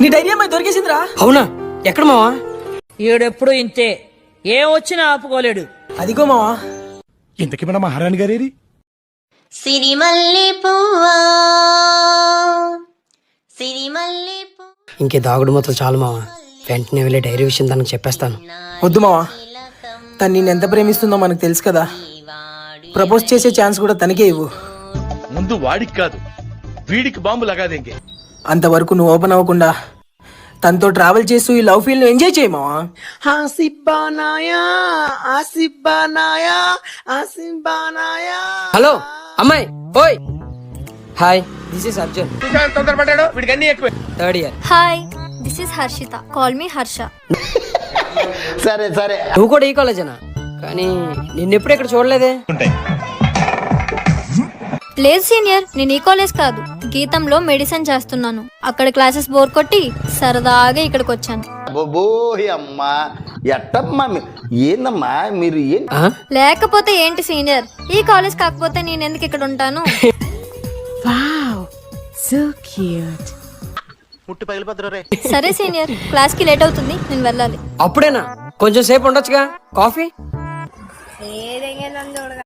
నీ డైరీ అమ్మాయి దొరికేసిందిరా. అవునా? ఎక్కడ మావా? ఈడెప్పుడు ఇంతే, ఏం వచ్చినా ఆపుకోలేడు. అదిగో మావా. ఇంతకీ మన మహారాణి గారేరి? సిరిమల్లె పువ్వా సిరిమల్లె పువ్వా. ఇంకే దాగుడు మొత్తం చాలు మావా. వెంటనే వెళ్ళి డైరీ విషయం తనకు చెప్పేస్తాను. వద్దు మావా, తను నేను ఎంత ప్రేమిస్తుందో మనకు తెలుసు కదా. ప్రపోజ్ చేసే ఛాన్స్ కూడా తనకే ఇవ్వు. ముందు వాడికి కాదు, వీడికి బాంబు లగాదేంగే. అంతవరకు నువ్వు ఓపెన్ అవ్వకుండా తనతో ట్రావెల్ చేస్తూ ఈ లవ్ ఫీల్ ను ఎంజాయ్ చేయి మావా. హలో అమ్మాయి, ఓయ్. Hi, this is Arjun. తొందరపడ్డాడు, వీడికి అన్ని ఎక్కువ. Third year. Hi, this is Harshitha. Call me Harsha. సరే సరే. నువ్వు కూడా ఈ కాలేజేనా? కానీ నిన్నెప్పుడు ఇక్కడ చూడలేదే. లేదు సీనియర్, నేను ఈ కాలేజ్ కాదు, గీతంలో మెడిసిన్ చేస్తున్నాను. అక్కడ క్లాసెస్ బోర్ కొట్టి సరదాగా ఇక్కడికి వచ్చాను. బోబోయ్ అమ్మా, ఎట్టమ్మా ఏందమ్మా మీరు ఏం? లేకపోతే ఏంటి సీనియర్, ఈ కాలేజ్ కాకపోతే నేను ఎందుకు ఇక్కడ ఉంటాను? సరే సీనియర్, క్లాస్ కి లేట్ అవుతుంది, నేను వెళ్ళాలి. అప్పుడేనా? కొంచెం సేపు ఉండొచ్చుగా. కాఫీ?